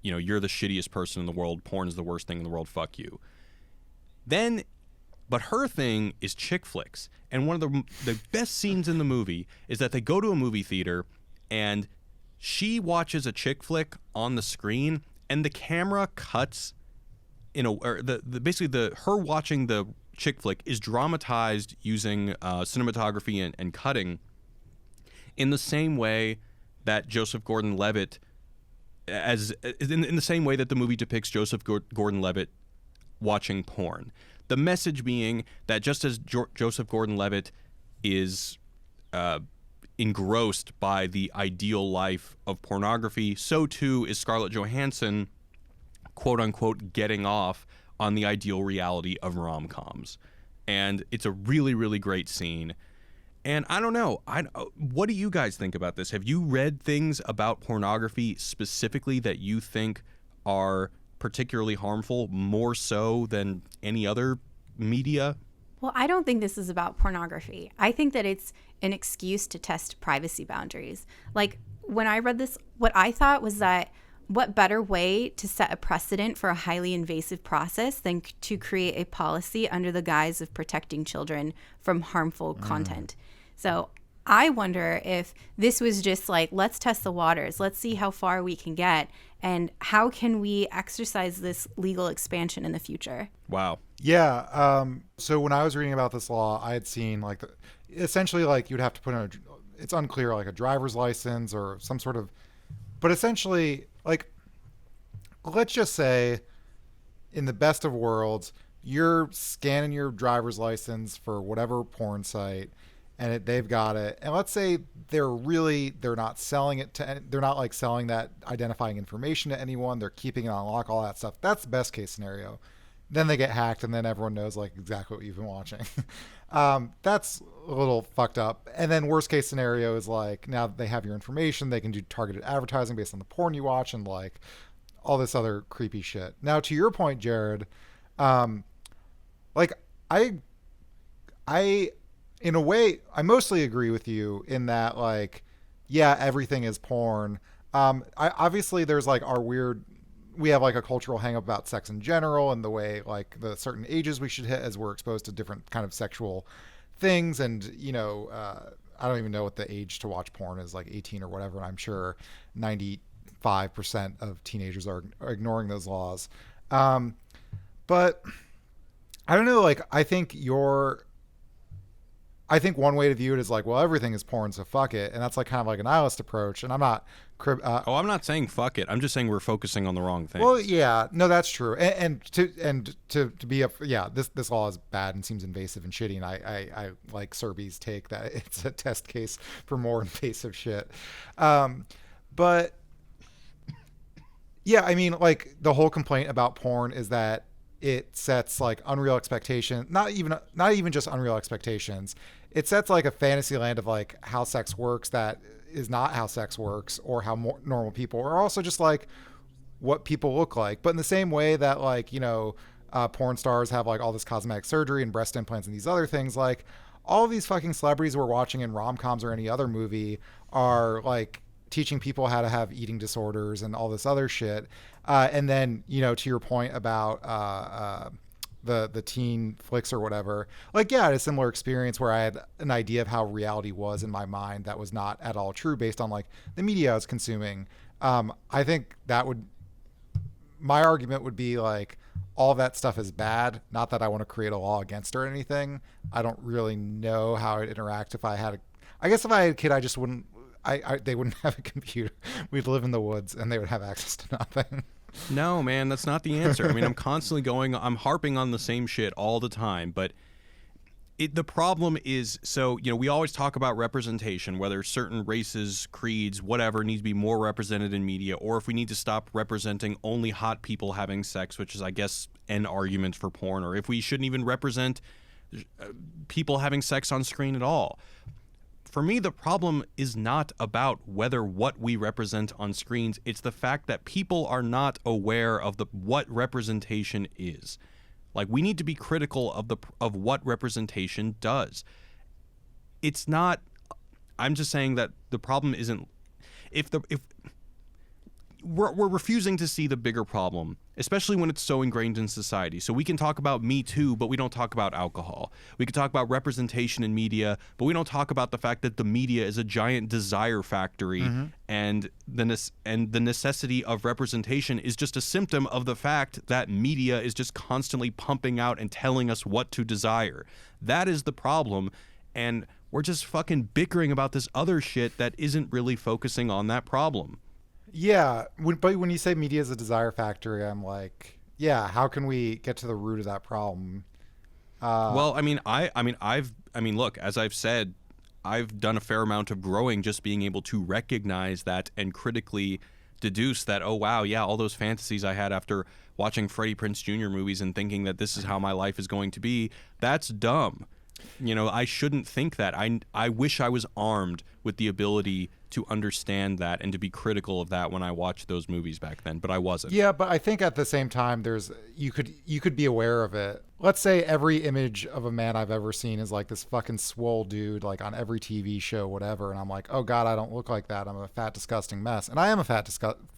you're the shittiest person in the world. Porn is the worst thing in the world. Fuck you. But her thing is chick flicks. And one of the best scenes in the movie is that they go to a movie theater and she watches a chick flick on the screen, and the camera cuts basically her watching the chick flick is dramatized using cinematography and cutting, in the same way that Joseph Gordon-Levitt, in the same way that the movie depicts Joseph Gordon-Levitt watching porn. The message being that just as Joseph Gordon-Levitt is engrossed by the ideal life of pornography, so too is Scarlett Johansson, quote-unquote, getting off on the ideal reality of rom-coms. And it's a really, really great scene. And I don't know. What do you guys think about this? Have you read things about pornography specifically that you think are particularly harmful, more so than any other media? Well, I don't think this is about pornography. I think that it's an excuse to test privacy boundaries. Like, when I read this, what I thought was that what better way to set a precedent for a highly invasive process than to create a policy under the guise of protecting children from harmful content. So I wonder if this was just like, let's test the waters. Let's see how far we can get. And how can we exercise this legal expansion in the future? Wow. Yeah. So when I was reading about this law, I had seen essentially you'd have to put in it's unclear, like a driver's license or some sort of, but essentially let's just say in the best of worlds, you're scanning your driver's license for whatever porn site, and they've got it. And let's say they're not selling it they're not selling that identifying information to anyone. They're keeping it on lock, all that stuff. That's the best case scenario. Then they get hacked, and then everyone knows exactly what you've been watching. That's a little fucked up. And then worst case scenario is now that they have your information, they can do targeted advertising based on the porn you watch and all this other creepy shit. Now, to your point, Jared, I in a way, I mostly agree with you in that, yeah, everything is porn. Obviously there's we have a cultural hang up about sex in general and the way the certain ages we should hit as we're exposed to different kind of sexual things. And, I don't even know what the age to watch porn is, 18 or whatever. And I'm sure 95% of teenagers are ignoring those laws. But I don't know, I think one way to view it is well, everything is porn, so fuck it. And that's kind of a nihilist approach. And I'm not... I'm not saying fuck it. I'm just saying we're focusing on the wrong thing. Well, yeah, no, that's true. And to be this law is bad and seems invasive and shitty. And I like Serby's take that it's a test case for more invasive shit. But yeah, I mean, the whole complaint about porn is that it sets like unreal expectations, not even just unreal expectations. It sets like a fantasy land of like how sex works that is not how sex works, or how normal people, or also just like what people look like. But in the same way that like, porn stars have like all this cosmetic surgery and breast implants and these other things, like all of these fucking celebrities we're watching in rom-coms or any other movie are like teaching people how to have eating disorders and all this other shit. And then, to your point about the teen flicks or whatever, like, yeah, I had a similar experience where I had an idea of how reality was in my mind that was not at all true based on like the media I was consuming. I think my argument would be like, all that stuff is bad. Not that I want to create a law against it or anything. I don't really know how I'd interact if I had I guess if I had a kid, I just wouldn't, they wouldn't have a computer. We'd live in the woods and they would have access to nothing. No, man, that's not the answer. I mean, I'm harping on the same shit all the time, but the problem is, so, we always talk about representation, whether certain races, creeds, whatever needs to be more represented in media, or if we need to stop representing only hot people having sex, which is, I guess, an argument for porn, or if we shouldn't even represent people having sex on screen at all. For me, the problem is not about what we represent on screens. It's the fact that people are not aware of what representation is. Like, we need to be critical of what representation does. It's not. I'm just saying that the problem isn't if we're refusing to see the bigger problem, especially when it's so ingrained in society. So we can talk about Me Too, but we don't talk about alcohol. We can talk about representation in media, but we don't talk about the fact that the media is a giant desire factory, mm-hmm. and the necessity of representation is just a symptom of the fact that media is just constantly pumping out and telling us what to desire. That is the problem, and we're just fucking bickering about this other shit that isn't really focusing on that problem. Yeah, but when you say media is a desire factory, I'm like, yeah, how can we get to the root of that problem? Well, look, as I've said, I've done a fair amount of growing just being able to recognize that and critically deduce that, oh, wow, yeah, all those fantasies I had after watching Freddie Prinze Jr. movies and thinking that this is how my life is going to be, that's dumb. I shouldn't think that. I wish I was armed with the ability to understand that and to be critical of that when I watched those movies back then, but I wasn't. Yeah, but I think at the same time, you could be aware of it. Let's say every image of a man I've ever seen is like this fucking swole dude, like on every TV show, whatever, and I'm like, oh God, I don't look like that. I'm a fat, disgusting mess. And I am a fat,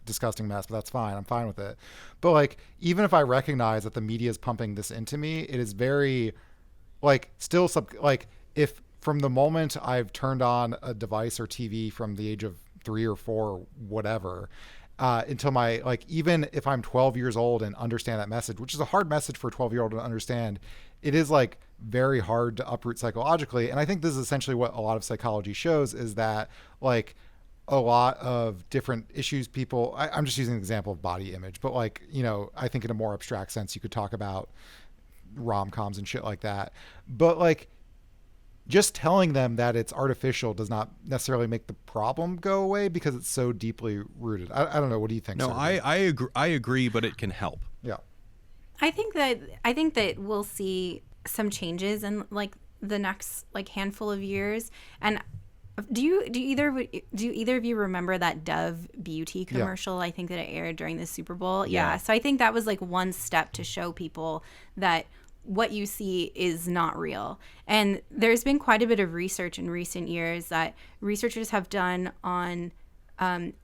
disgusting mess, but that's fine. I'm fine with it. But like, even if I recognize that the media is pumping this into me, it is very, like, still if from the moment I've turned on a device or TV from the age of 3 or 4 or whatever, until even if I'm 12 years old and understand that message, which is a hard message for a 12-year-old to understand, it is like very hard to uproot psychologically. And I think this is essentially what a lot of psychology shows, is that like a lot of different issues I'm just using an example of body image, but like, I think in a more abstract sense, you could talk about rom-coms and shit like that. But like, just telling them that it's artificial does not necessarily make the problem go away because it's so deeply rooted. I don't know. What do you think? No, I agree, but it can help. Yeah. I think that we'll see some changes in like the next like handful of years. And do either of you remember that Dove beauty commercial? Yeah. I think that it aired during the Super Bowl. Yeah. So I think that was like one step to show people that what you see is not real. And there's been quite a bit of research in recent years that researchers have done on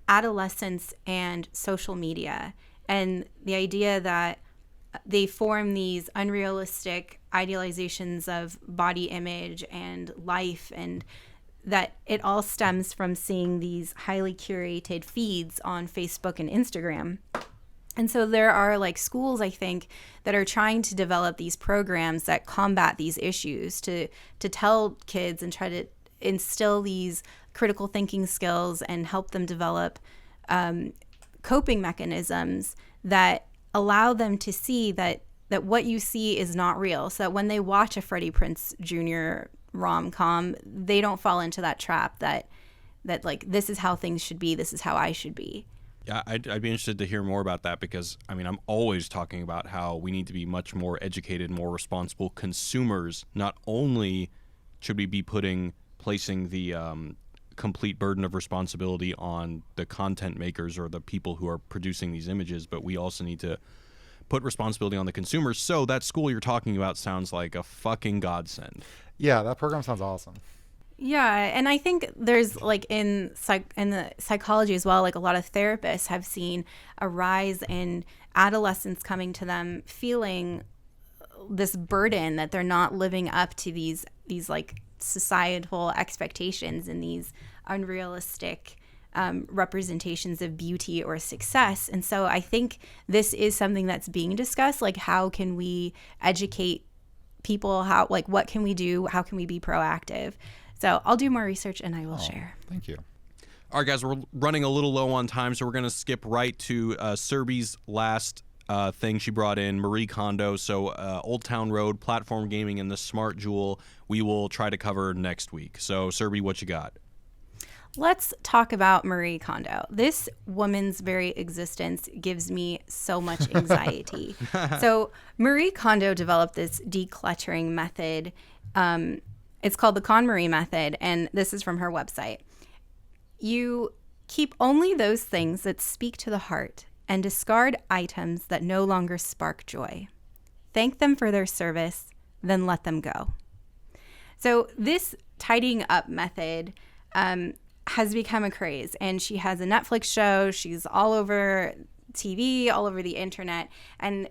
adolescence and social media, and the idea that they form these unrealistic idealizations of body image and life, and that it all stems from seeing these highly curated feeds on Facebook and Instagram. And so there are like schools, I think, that are trying to develop these programs that combat these issues, to tell kids and try to instill these critical thinking skills and help them develop coping mechanisms that allow them to see that what you see is not real. So that when they watch a Freddie Prinze Jr. rom-com, they don't fall into that trap that like, this is how things should be, this is how I should be. Yeah, I'd be interested to hear more about that because, I mean, I'm always talking about how we need to be much more educated, more responsible consumers. Not only should we be placing the complete burden of responsibility on the content makers or the people who are producing these images, but we also need to put responsibility on the consumers. So that school you're talking about sounds like a fucking godsend. Yeah, that program sounds awesome. Yeah, and I think there's like in the psychology as well, like a lot of therapists have seen a rise in adolescents coming to them feeling this burden that they're not living up to these like societal expectations and these unrealistic representations of beauty or success. And so I think this is something that's being discussed, like how can we educate people, how, like, what can we do, how can we be proactive. So I'll do more research and I will share. Thank you. All right, guys, we're running a little low on time, so we're going to skip right to Serbi's last thing she brought in, Marie Kondo. So Old Town Road, platform gaming, and the Smart Jewel we will try to cover next week. So, Serbi, what you got? Let's talk about Marie Kondo. This woman's very existence gives me so much anxiety. So Marie Kondo developed this decluttering method. It's called the KonMari method, and this is from her website. You keep only those things that speak to the heart and discard items that no longer spark joy. Thank them for their service, then let them go. So this tidying up method has become a craze, and she has a Netflix show. She's all over TV, all over the internet, and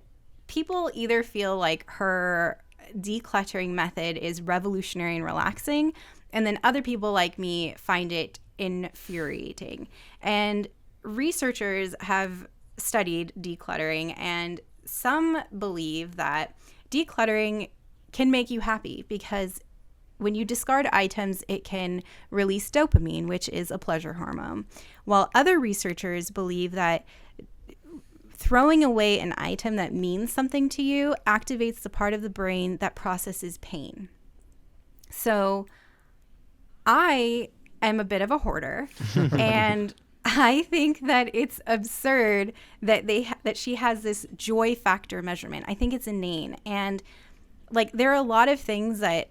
people either feel like her decluttering method is revolutionary and relaxing, and then other people like me find it infuriating. And researchers have studied decluttering, and some believe that decluttering can make you happy because when you discard items, it can release dopamine, which is a pleasure hormone. While other researchers believe that throwing away an item that means something to you activates the part of the brain that processes pain. So I am a bit of a hoarder, and I think that it's absurd that that she has this joy factor measurement. I think it's inane. And like there are a lot of things that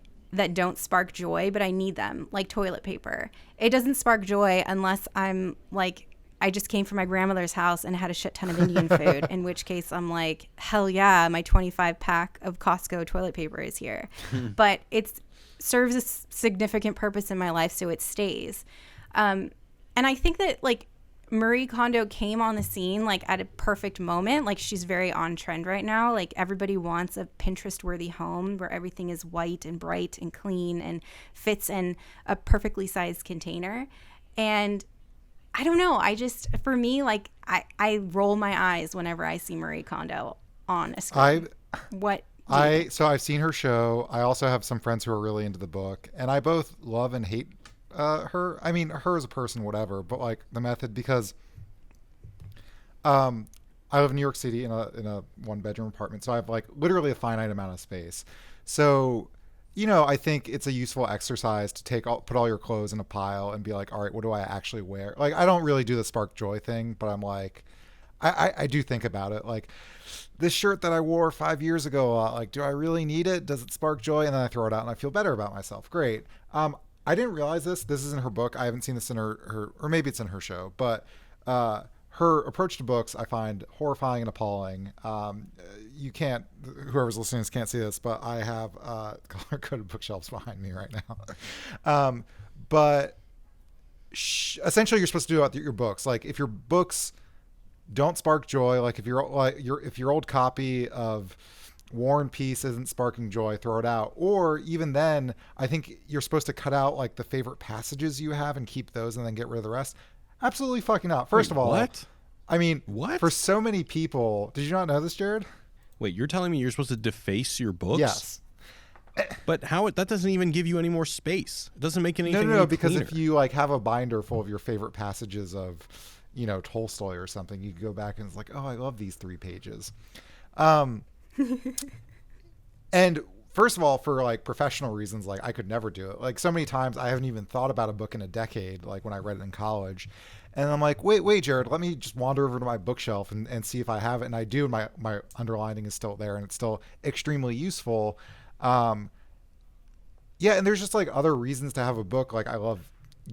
don't spark joy, but I need them, like toilet paper. It doesn't spark joy unless I'm like, I just came from my grandmother's house and had a shit ton of Indian food, in which case I'm like, hell yeah, my 25 pack of Costco toilet paper is here. But it serves a significant purpose in my life, so it stays. And I think that like Marie Kondo came on the scene like at a perfect moment. Like she's very on trend right now. Like everybody wants a Pinterest-worthy home where everything is white and bright and clean and fits in a perfectly sized container. And I don't know. For me, like I roll my eyes whenever I see Marie Kondo on a screen. So I've seen her show. I also have some friends who are really into the book, and I both love and hate her. I mean, her as a person, whatever, but like the method, because I live in New York City in a 1-bedroom apartment, so I have like literally a finite amount of space. So, you know, I think it's a useful exercise to put all your clothes in a pile and be like, all right, what do I actually wear? Like, I don't really do the spark joy thing, but I'm like, I do think about it. Like this shirt that I wore 5 years ago, like, do I really need it? Does it spark joy? And then I throw it out and I feel better about myself. Great. I didn't realize this. This is in her book. I haven't seen this in her or maybe it's in her show, but her approach to books I find horrifying and appalling. You can't, whoever's listening can't see this, but I have color-coded bookshelves behind me right now. But essentially, you're supposed to do it with your books. Like if your books don't spark joy, like if your old copy of War and Peace isn't sparking joy, throw it out. Or even then, I think you're supposed to cut out like the favorite passages you have and keep those and then get rid of the rest. Absolutely fucking not. First of all, what? I mean, what? For so many people, did you not know this, Jared? Wait, you're telling me you're supposed to deface your books? Yes. But that doesn't even give you any more space. It doesn't make anything No, because cleaner. if you like have a binder full of your favorite passages of, you know, Tolstoy or something, you go back and it's like, oh, I love these 3 pages. And first of all, for like professional reasons, like I could never do it. Like so many times I haven't even thought about a book in a decade, like when I read it in college. And I'm like, wait, Jared, let me just wander over to my bookshelf and see if I have it. And I do, and my underlining is still there and it's still extremely useful. Yeah, and there's just like other reasons to have a book. Like I love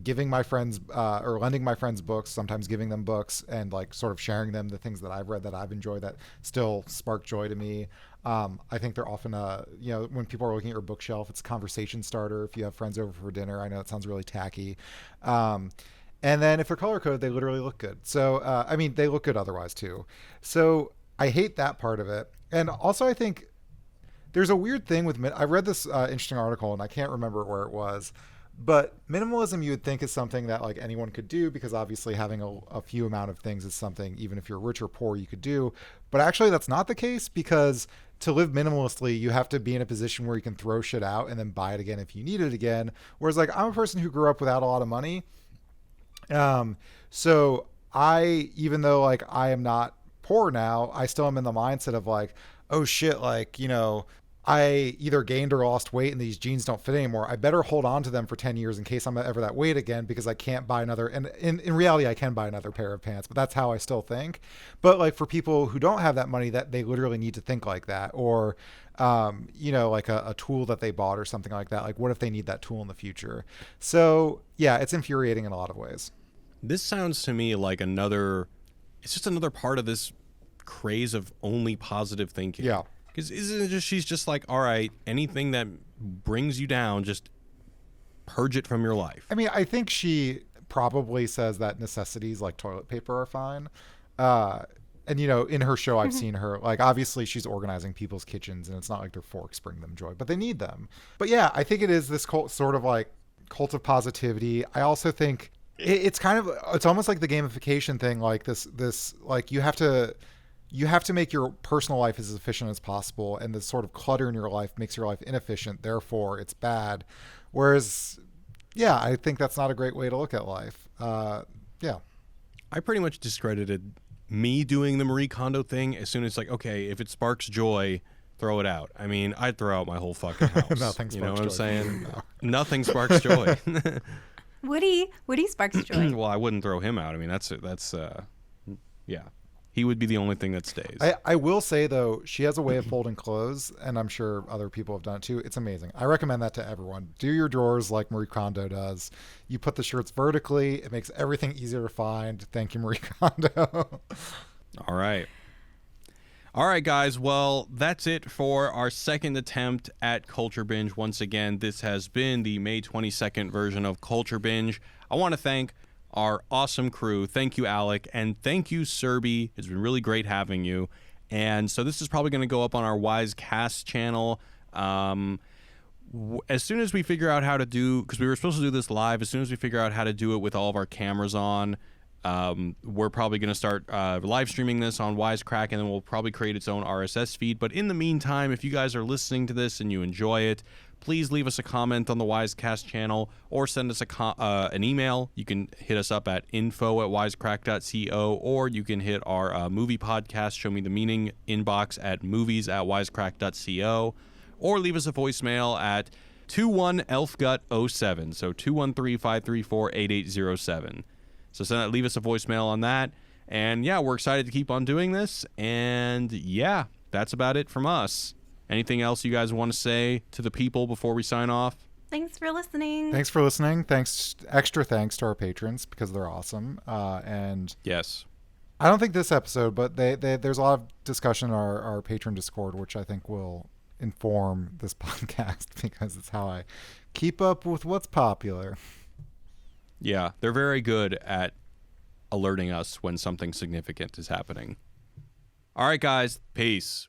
giving my friends or lending my friends books, sometimes giving them books and like sort of sharing them the things that I've read that I've enjoyed that still spark joy to me. I think they're often when people are looking at your bookshelf, it's a conversation starter. If you have friends over for dinner, I know it sounds really tacky. And then if they're color coded, they literally look good. So, I mean, they look good otherwise too. So I hate that part of it. And also I think there's a weird thing with, I read this interesting article and I can't remember where it was, but minimalism you would think is something that like anyone could do because obviously having a few amount of things is something, even if you're rich or poor, you could do. But actually that's not the case because to live minimalistically, you have to be in a position where you can throw shit out and then buy it again if you need it again. Whereas like I'm a person who grew up without a lot of money. So I, even though like I am not poor now, I still am in the mindset of like, oh shit, like, you know, I either gained or lost weight and these jeans don't fit anymore. I better hold on to them for 10 years in case I'm ever that weight again because I can't buy another. And in reality, I can buy another pair of pants, but that's how I still think. But like for people who don't have that money, that they literally need to think like that. Or, like a tool that they bought or something like that. Like what if they need that tool in the future? So yeah, it's infuriating in a lot of ways. This sounds to me like it's just another part of this craze of only positive thinking. Yeah. Because isn't it just, she's just like, all right, anything that brings you down, just purge it from your life. I mean, I think she probably says that necessities like toilet paper are fine. And, in her show, I've seen her, like, obviously she's organizing people's kitchens and it's not like their forks bring them joy, but they need them. But yeah, I think it is this sort of like cult of positivity. I also think it's almost like the gamification thing, like this, like you have to make your personal life as efficient as possible, and the sort of clutter in your life makes your life inefficient. Therefore, it's bad. Whereas, yeah, I think that's not a great way to look at life. Yeah. I pretty much discredited me doing the Marie Kondo thing as soon as like, okay, if it sparks joy, throw it out. I mean, I'd throw out my whole fucking house. Nothing sparks joy. You know what I'm saying? No. Nothing sparks joy. Woody sparks joy. Well, I wouldn't throw him out. I mean, that's yeah. He would be the only thing that stays. I will say, though, she has a way of folding clothes, and I'm sure other people have done it too. It's amazing. I recommend that to everyone. Do your drawers like Marie Kondo does. You put the shirts vertically. It makes everything easier to find. Thank you, Marie Kondo. All right. All right, guys. Well, that's it for our second attempt at Culture Binge. Once again, this has been the May 22nd version of Culture Binge. I want to thank our awesome crew. Thank you, Alec, and thank you, Serby. It's been really great having you. And so this is probably going to go up on our Wisecast channel as soon as we figure out how to do, because we were supposed to do this live, as soon as we figure out how to do it with all of our cameras on, we're probably going to start live streaming this on Wisecrack, and then we'll probably create its own RSS feed. But in the meantime, if you guys are listening to this and you enjoy it, please leave us a comment on the Wisecast channel or send us an email. You can hit us up at info@wisecrack.co, or you can hit our movie podcast, Show Me the Meaning, inbox at movies@wisecrack.co, or leave us a voicemail at 21ELFGUT07, so 213-534-8807. So leave us a voicemail on that. And yeah, we're excited to keep on doing this. And yeah, that's about it from us. Anything else you guys want to say to the people before we sign off? Thanks for listening. Extra thanks to our patrons because they're awesome. And yes, I don't think this episode, but there's a lot of discussion in our patron Discord, which I think will inform this podcast because it's how I keep up with what's popular. Yeah, they're very good at alerting us when something significant is happening. All right, guys. Peace.